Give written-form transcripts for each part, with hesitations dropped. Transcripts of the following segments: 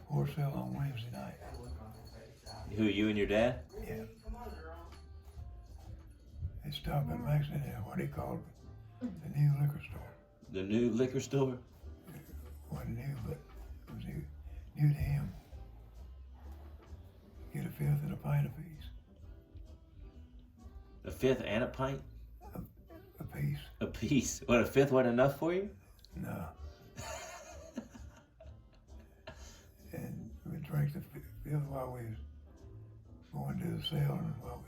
horse sale on Wednesday night. Who, you and your dad? Yeah. They stopped at Mexican at what he called the new liquor store. The new liquor store? It wasn't new, but it was new to him. Get a fifth and a pint apiece. A fifth and a pint? A piece. A piece? What, a fifth wasn't enough for you? No. And we drank the fifth while we was going to the sale, and while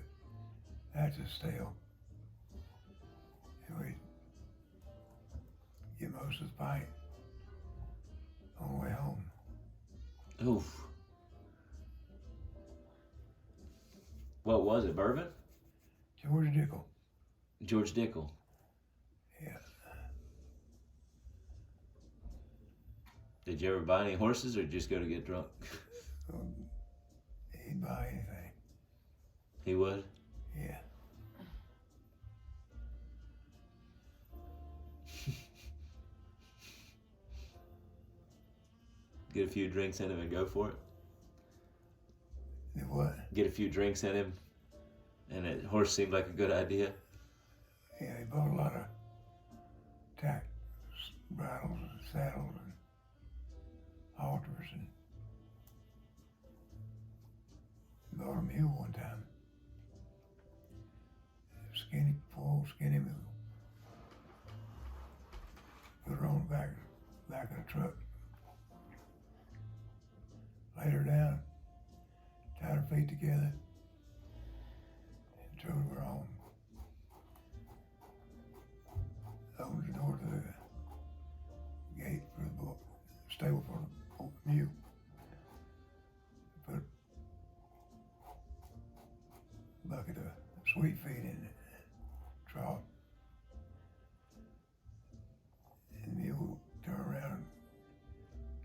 that's just stale. And we get most of the pint on the way home. Oof. What was it, bourbon? George Dickel. George Dickel. Yeah. Did you ever buy any horses or just go to get drunk? He'd buy anything. He would? Yeah. Get a few drinks in him and go for it? The what? Get a few drinks in him and a horse seemed like a good idea? Yeah, he bought a lot of tack bridles and saddles and halters, and bought a mule one time. Skinny, poor old skinny mule. Put her on the back of the truck. Laid her down, tied her feet together, and drove her home. Opened the door to the gate for the stable for the mule. Put a bucket of sweet feed in it, trough. And the mule turned around,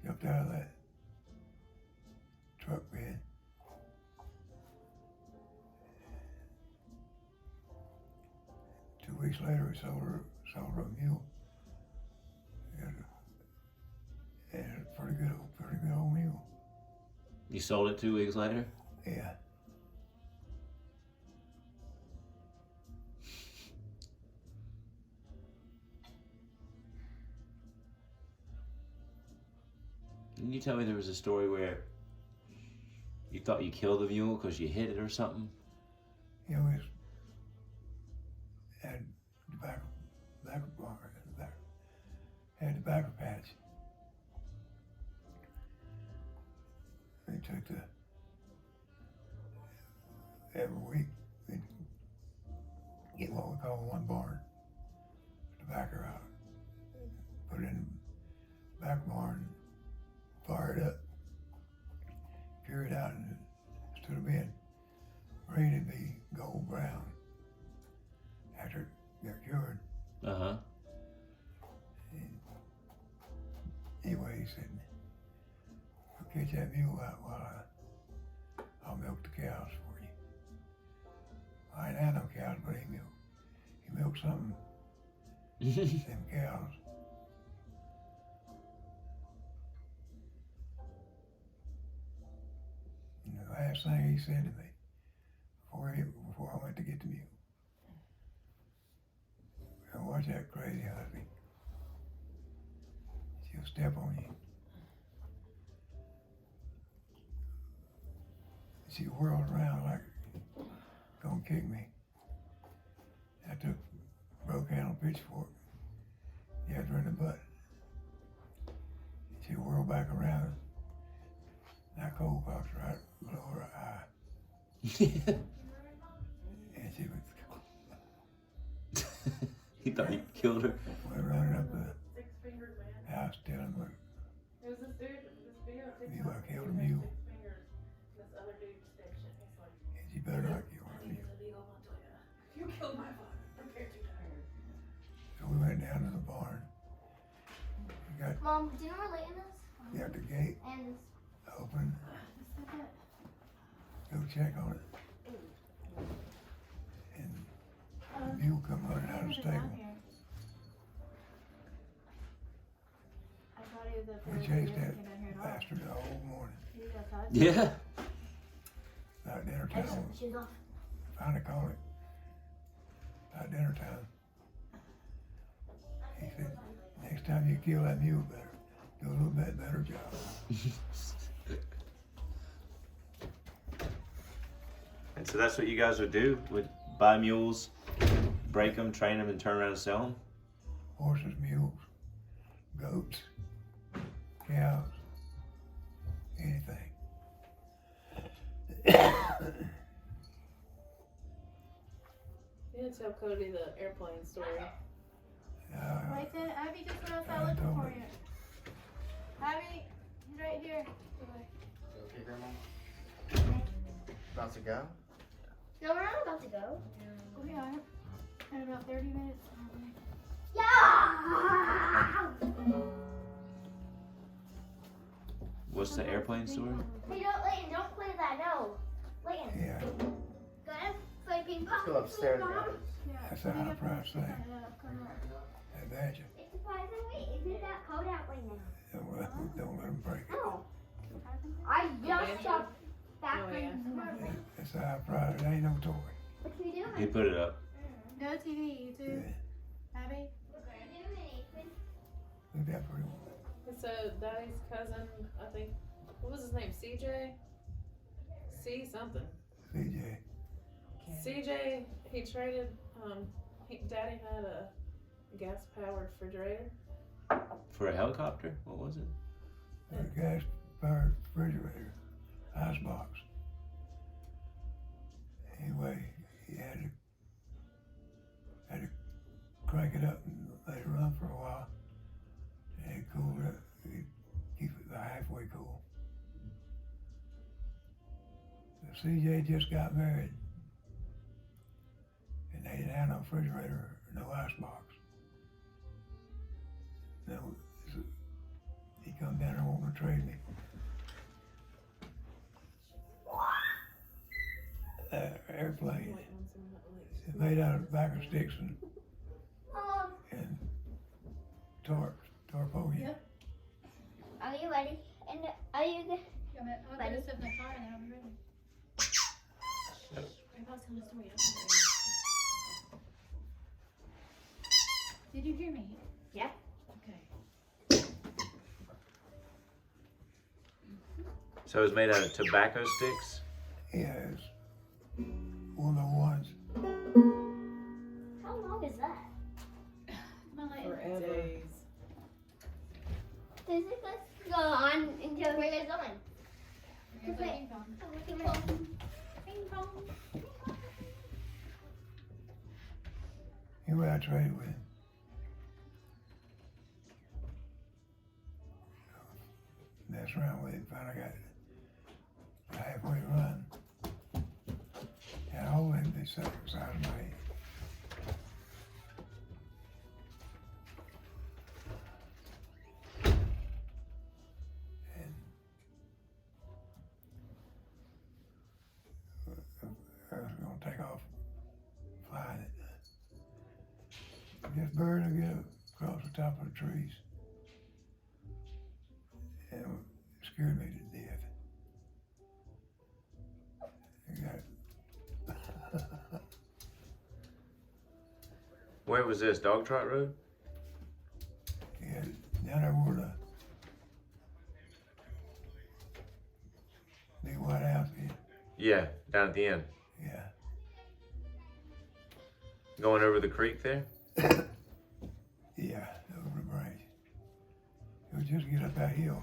jumped out of that truck bed. Two weeks later, we sold her a mule. And a pretty good old mule. You sold it 2 weeks later? Yeah. Didn't you tell me there was a story where you thought you killed the mule because you hit it or something? You know, had tobacco had tobacco patch. They took every week they'd get what we call one barn, tobacco out, put it in the back barn, fire it up, cure it out, and instead of being green, it'd be gold brown after it got cured. Uh-huh. And anyway, he said, "I'll catch that mule out while I'll milk the cows for you." I ain't had no cows, but he milked something, them cows. And the last thing he said to me before I went to get the mule, "Now watch that crazy husband. She'll step on you. She whirled around like gonna kick me." I broke handle pitchfork, jabbed her in the butt. She whirled back around. That cold popped right below her eye. And she was He thought you killed her? went running up the house telling me, "I killed a mule. And you better not kill a mule." You killed my father. Prepare to die. So we went down to the barn. We Mom, do you know where Leighton is? got the gate And open. Go check on it. And the mule come running out of the stable. We chased that bastard all morning. You got outside? Yeah. About dinner I just time, took the shoes off. finally called it. About dinner time. He said, next time you kill that mule, better do a little bit better job. And so that's what you guys would do? Would buy mules, break them, train them, and turn around and sell them? Horses, mules, goats, cows, anything. You didn't tell Cody the airplane story. Right there, Abby just went I outside looking told for him. you. Abby, he's right here. Okay, Grandma? About to go? No, we're not about to go. We are. In about 30 minutes. Yeah! What's the airplane story? Hey, Layton, don't play that, no. Layton. Yeah, Go ahead, play ping pong. Let's go upstairs, guys. that's a high price thing. I bet you. It's surprisingly, isn't that cold out right now? Don't let them break it. No. I just got back Oh, from yeah. It's a high price. It ain't no toy. What are you doing? You put it up. Go TV, YouTube. Yeah, Abby? look that pretty one. So Daddy's cousin, I think, what was his name? CJ? C something. CJ. CJ, he traded, Daddy had a gas powered refrigerator. For a helicopter? What was it? A gas powered refrigerator, ice box. Anyway, he had to crank it up and let it run for a while. And it cooled it. He'd keep it halfway cool. So CJ just got married. And they didn't have no refrigerator, no ice box. No, so he come down there wanting to trade me. Airplane. It's made out of tobacco sticks and tarpaulin. Yep. Are you ready? And are you good? I'll Ready? go sit in the car and then I'll be ready. I was telling a story. Did you hear me? Yeah. Okay. So it was made out of tobacco sticks? Yeah, it's one of the ones. How long is that? Come on, Layton. Forever. Days. Does it just go on until we're done? We're gonna play ping pong. Ping pong. Anyway, I traded with him. Messed around with him, finally got it halfway run. And I hold him this size of my head. And I was gonna take off flying it. Just barely get across the top of the trees. And it scared me to death. I got Where was this? Dog Trot Road? yeah, down there where the big white house is. Yeah, down at the end. Yeah. Going over the creek there? Yeah, over the branch. It was just get up that hill.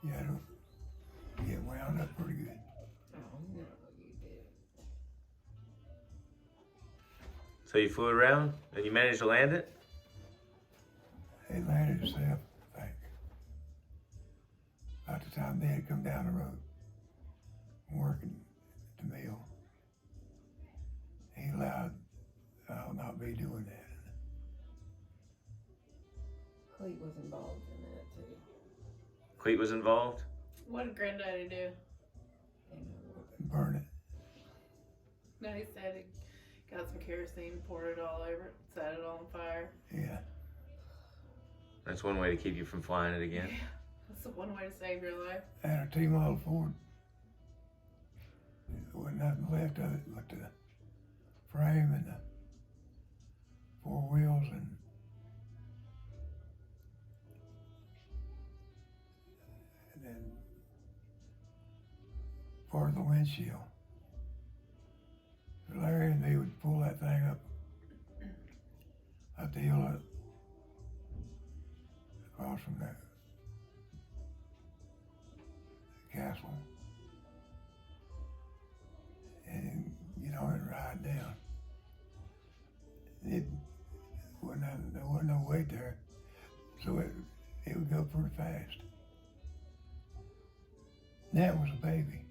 You had to get wound up pretty good. So you flew around and you managed to land it? It landed itself, I think. About the time they had come down the road, working at the mill. He allowed I'll not be doing that. Cleet was involved in that too. Cleet was involved? What did Granddaddy do? Burn it. No, he said he got some kerosene, poured it all over it, set it on fire. Yeah. That's one way to keep you from flying it again. That's the one way to save your life. And a T-model Ford. There wasn't nothing left of it but the frame and the 4 wheels and then part of the windshield. So Larry and me would pull that thing up the hill across from the castle and get on it and ride down. There wasn't no weight there, so it would go pretty fast. That was a baby.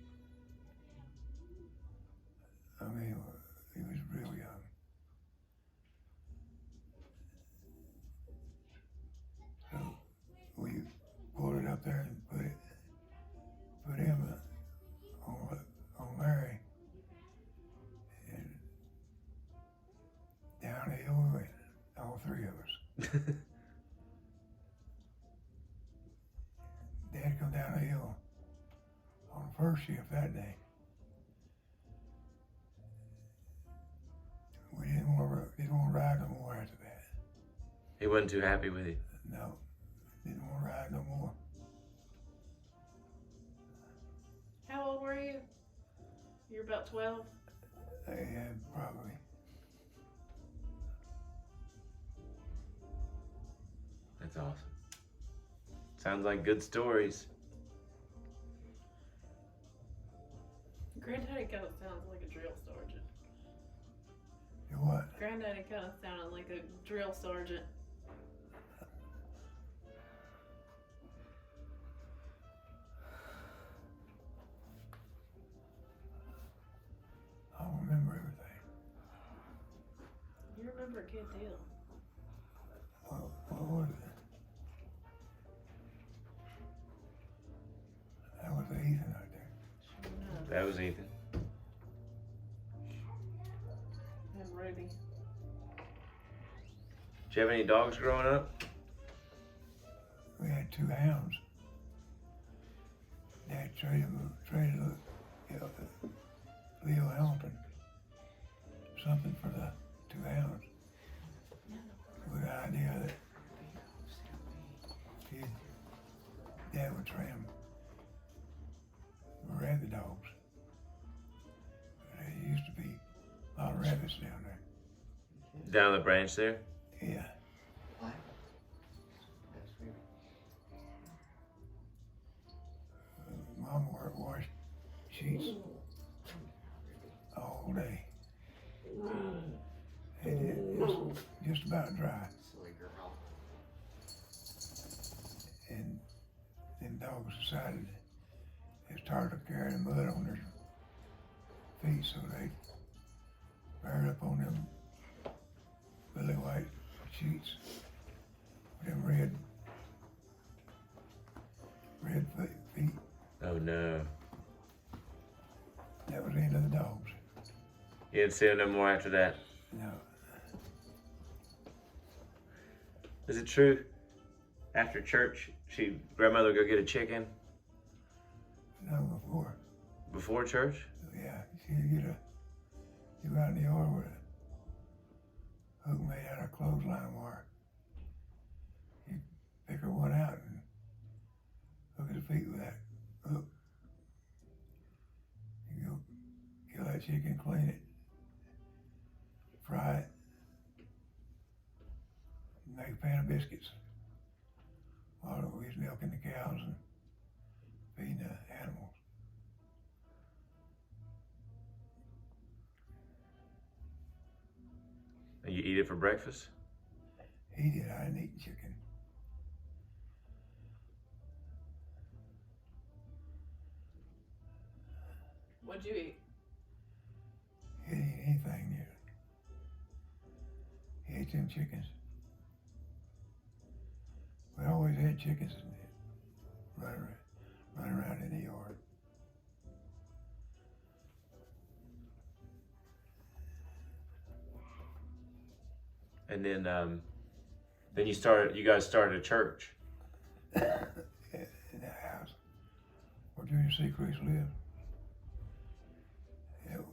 I mean, he was real young. So we pulled it up there and put him on Larry, and down the hill we went, all 3 of us. Dad come down the hill on the first shift that day. We didn't want to ride no more after that. He wasn't too happy with you. No, didn't want to ride no more. How old were you? You're about 12? Yeah, probably. That's awesome. Sounds like good stories. Granddaddy kind of sounds like a drill sergeant. You what? Granddaddy kind of sounded like a drill sergeant. I don't remember everything. You remember a good deal. What was it? That was Ethan right there. Sure enough. That was Ethan. And Ruby. Did you have any dogs growing up? We had 2 hounds. Dad traded Leo Hamilton something for the 2 hounds. With the idea that Dad would trim rabbit dogs. There used to be a lot of rabbits down there. Down the branch there? Yeah. What? That's weird. Mom washed sheets all day. And it's just about dry. Silly girl. And them dogs decided it's tired of carrying mud on their feet, so they fired up on them lily white sheets with them red feet. Oh no. That was the end of the dogs. You didn't see him no more after that. No, Is it true? After church, grandmother would go get a chicken no before. before church? Yeah, she'd go out in the yard with a hook made out of clothesline wire. You'd pick her one out and hook her feet with that hook. You go kill that chicken, clean it, fry it, make a pan of biscuits while we was milking the cows and feeding the animals. And you eat it for breakfast? He did. I didn't eat chicken. What'd you eat? He didn't eat anything near it. He ate them chickens. We always had chickens running around in the yard. And then you guys started a church. And you see Chris live?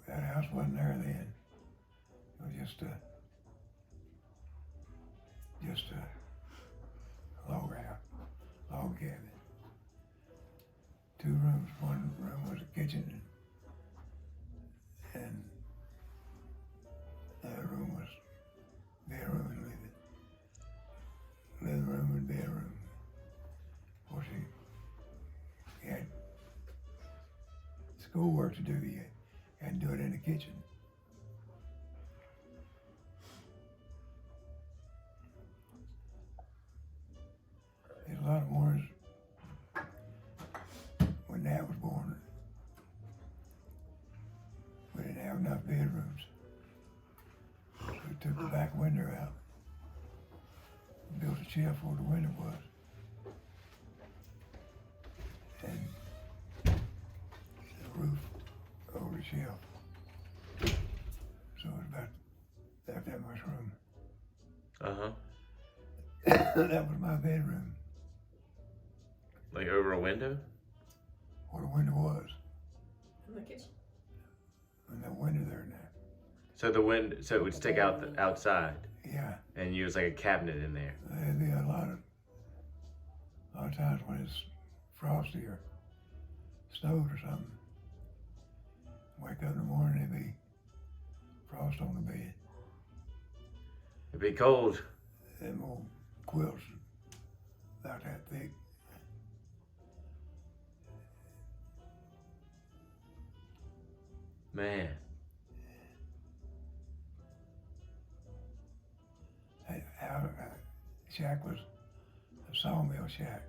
That house wasn't there then. It was just a log house, log cabin. 2 rooms. One room was a kitchen, and the other room was bedroom and living room and bedroom. Of course, he had schoolwork to do. He had to do it in the kitchen. There's a lot of mornings when Dad was born, we didn't have enough bedrooms. So we took the back window out, built a shelf where the window was, and the roof over the shelf. So it was about that much room. That was my bedroom, Like over a window? where the window was, In the kitchen. and that window there now. So so it would stick out outside, Yeah, and you was like a cabinet in there. there'd be a lot of times when it's frosty or snowed or something. Wake up in the morning, there'd be frost on the bed. It'd be cold. Them old quilts about that thick. Man. Our shack was a sawmill shack.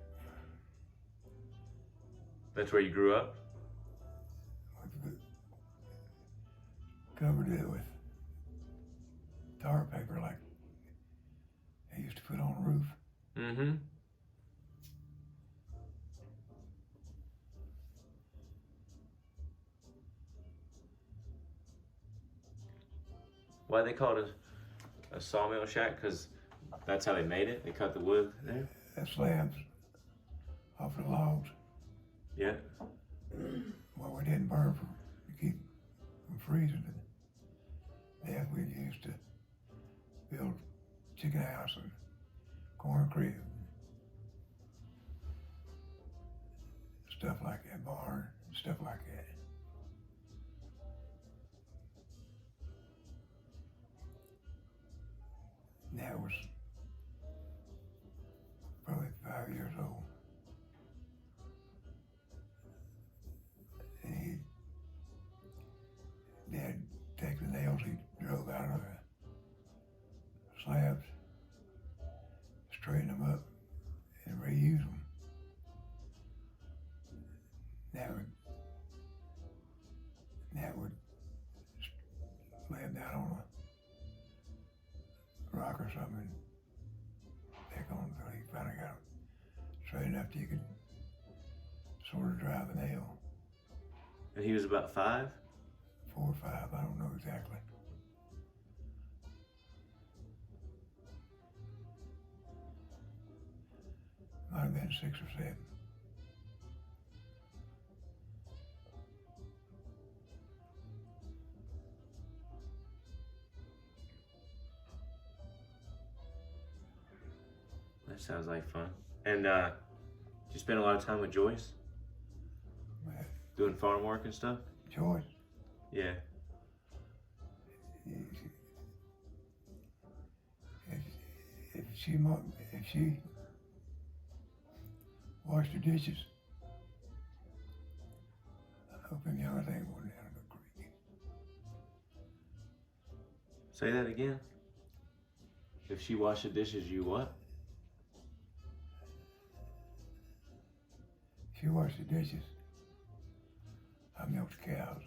That's where you grew up? We covered it with tar paper like they used to put on a roof. Mm-hmm. Why they call it a sawmill shack? Because that's how they made it? They cut the wood there? The slabs off the logs. Yeah. Well, we didn't burn to keep from freezing to death. We used to build chicken house and corn crib, stuff like that, barn, stuff like that. Dad was probably 5 years old. And Dad take the nails he drove out of the slabs, straighten them up, and reuse them. That would lay him down on a rock or something, pick on until he finally got straight enough that you could sort of drive a nail. And he was about 5? 4 or 5, I don't know exactly. Might have been 6 or 7. That sounds like fun. And did you spend a lot of time with Joyce? Doing farm work and stuff? Joyce, Yeah. if she washed the dishes, I hope them young thing went down the creek. Say that again. If she washed the dishes, you what? She washed the dishes. I milked the cows.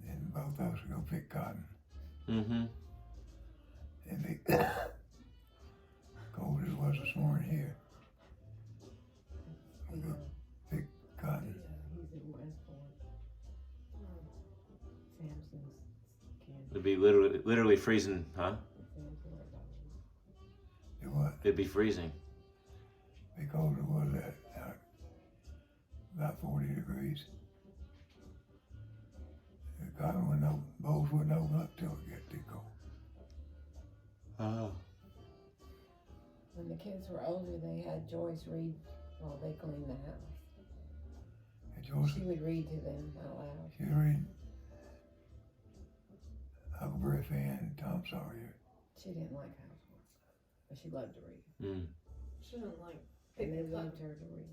And both of us would go pick cotton. Mm-hmm. It'd be cold as it was this morning here. We'd go pick cotton. He's in Westport. Samson's kid. It'd be literally freezing, huh? Sam's Do what? It'd be freezing. because it was at about 40 degrees. The cotton wouldn't open, bowls wouldn't open up till it get too cold. Oh. When the kids were older, they had Joyce read while they cleaned the house. And Joyce, She would read to them out loud. she was reading Huckleberry Finn and Tom Sawyer. She didn't like housework, but she loved to read. Mm. She didn't like And they picking up. loved her to read.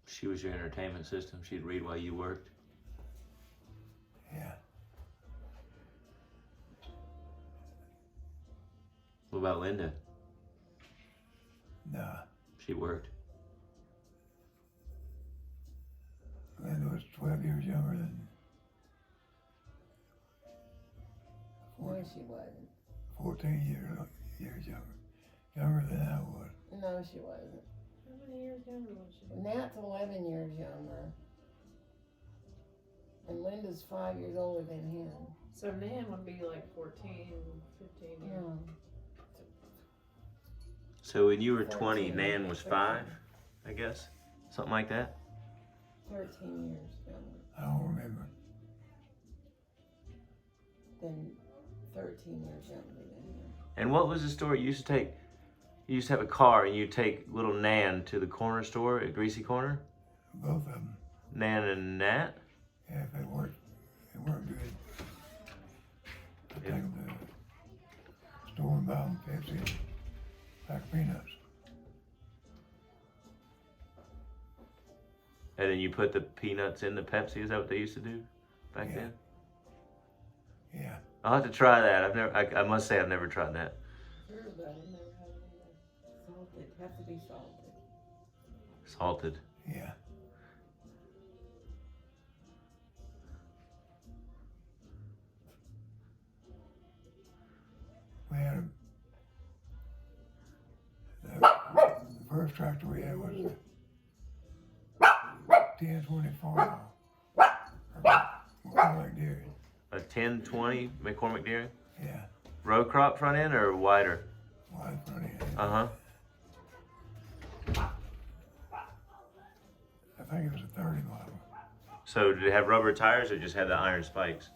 She was your entertainment system. She'd read while you worked. Yeah. What about Linda? Nah. She worked. Linda was 12 years younger than No, she wasn't. 14 years younger than I was. No, she wasn't. How many years younger was she? Nat's 11 years younger. And Linda's 5 years older than him. So Nan would be like 14, 15 years. No. So when you were 20, 14, Nan was 5, I guess? Something like that? 13 years younger. I don't remember. Then 13 years younger than him. And what was the store you used to take? You used to have a car and you'd take little Nan to the corner store at Greasy Corner? Both of them. Nan and Nat? Yeah, if they weren't good. I'd take them to the store and buy them Pepsi and a pack of peanuts. And then you put the peanuts in the Pepsi? Is that what they used to do back Yeah. then? Yeah. I'll have to try that. I must say I've never tried that. Heard about it, never had it either. Salted, have to be salted. Salted. Yeah. We had the first tractor we had was a 1024 McCormick Dairy. A 1020 McCormick Dairy? Yeah, Row crop front end or wider? wide front end. Uh-huh. I think it was a 30 model. So did it have rubber tires or just had the iron spikes?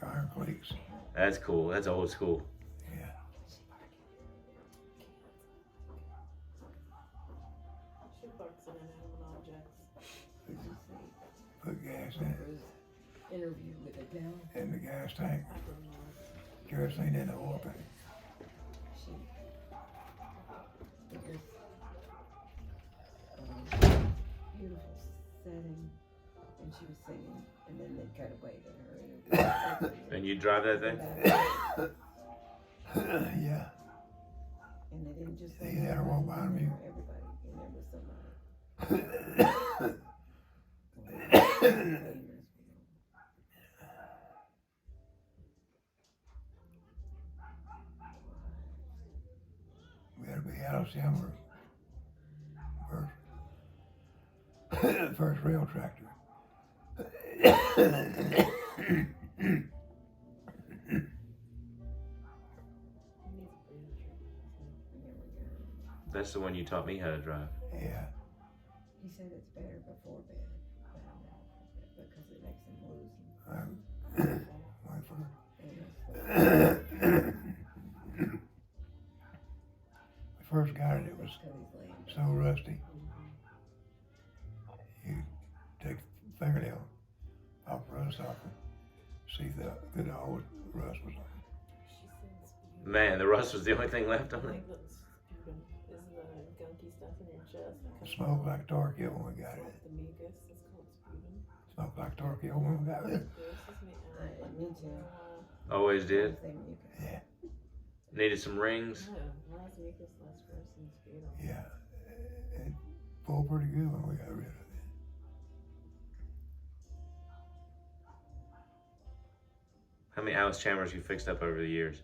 Iron cleats. That's cool. That's old school. Yeah. She parks in inanimate objects. Put gas in it, Interview with it now. in the gas tank, I don't know. kerosene in the oil tank. She figures beautiful setting, and she was singing, and then they cut away to her interview. And you drive that thing? Yeah. And they didn't just They had her walk behind me. everybody, and there was somebody. We had to be out of summer. First rail tractor. That's the one you taught me how to drive. Yeah. He said it's better before bed, because it makes him lose. Wait for We first got it, it was so rusty. You take the fingernail off the rust off and see if the old rust was on it. She says Man, the rust was the only thing left on it. like that's sputum is the gunky stuff in your chest. It smoked like Torquil when we got It's it. like the mucus. It's called sputum. Smoked like Torquil when we got it. This is me. Me too. Always did. Yeah, Needed some rings. No, less mucus, less worse than sputum. yeah. It pulled pretty good when we got rid of it. How many Alice Chalmers you fixed up over the years?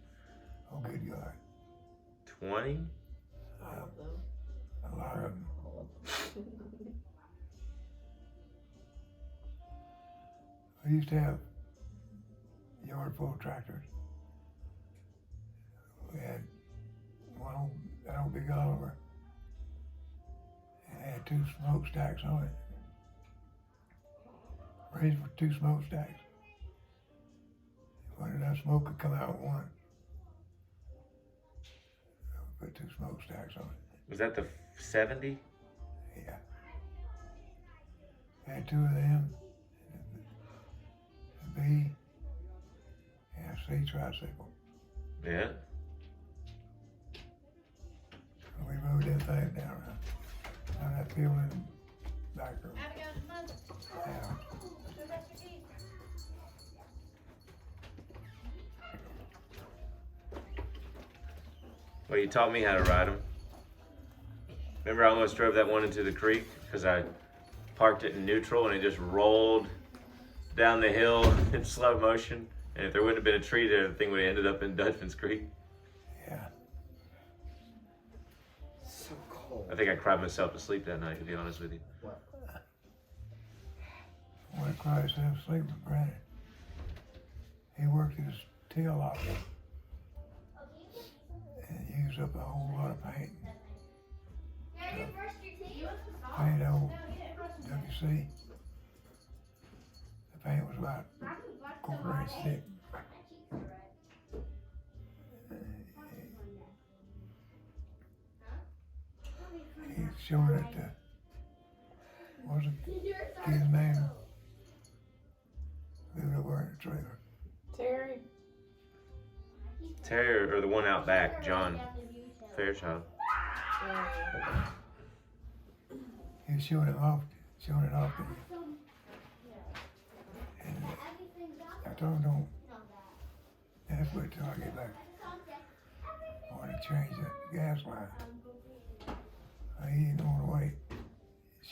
Oh, good God. 20? All of them. A lot of them. We used to have yard full of tractors. We had that old big Oliver. It had 2 smokestacks on it. Raised for 2 smokestacks. When enough smoke could come out one. So we put 2 smokestacks on it. Was that the 70? Yeah. Had 2 of them. A B and a C tricycle. Yeah. And we rode that thing down that field in the back room. Yeah. Well, you taught me how to ride them. Remember I almost drove that one into the creek because I parked it in neutral and it just rolled down the hill in slow motion. And if there wouldn't have been a tree there, the thing would have ended up in Dutchman's Creek. Yeah. So cold. I think I cried myself to sleep that night, to be honest with you. What? When I cried myself to sleep with Brandon. He worked his tail off and used up a whole lot of paint. Paint old WC. The paint was about a quarter-inch thick. He's showing it to, what was the kid's name? Lived over in the trailer. Terry. Terry or the one out back, John Fairchild. He was showing it off to you. And I told him, don't, that's wait till I get back. I want to change the gas line. He didn't want to wait.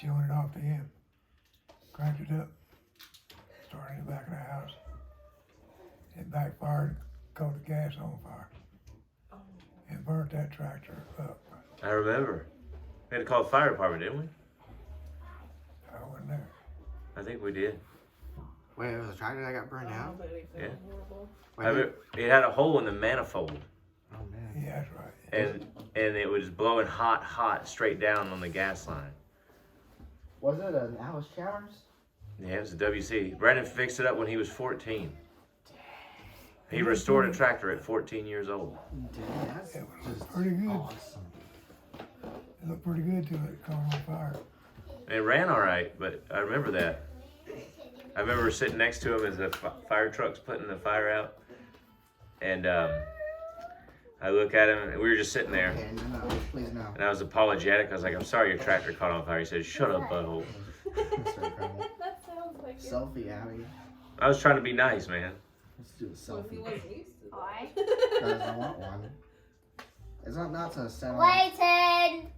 Showing it off to him. Cranked it up. Started in the back of the house. It backfired, caught the gas on fire. And burnt that tractor up. I remember. We had to call the fire department, didn't we? I wasn't there. I think we did. Wait, it was a tractor that got burned out? Yeah. Wait, It had a hole in the manifold. oh man. Yeah, that's right. And it was blowing hot straight down on the gas line. Was it an Alice Chalmers? Yeah, it was a WC. Brandon fixed it up when he was 14. He restored a tractor at 14 years old. Dude, that's It was just pretty good. awesome. It looked pretty good till it caught on fire. And it ran all right, but I remember that. I remember sitting next to him as the fire truck's putting the fire out. And I look at him, and we were just sitting there. Okay, no, please no. And I was apologetic. I was like, I'm sorry your tractor caught on fire. He said, shut up, butthole. That's so incredible. That sounds like it. Selfie, Abby. I was trying to be nice, man. Let's do a Well, he selfie. wasn't used to that. Why? Guys, I want one. It's not to send Clayton!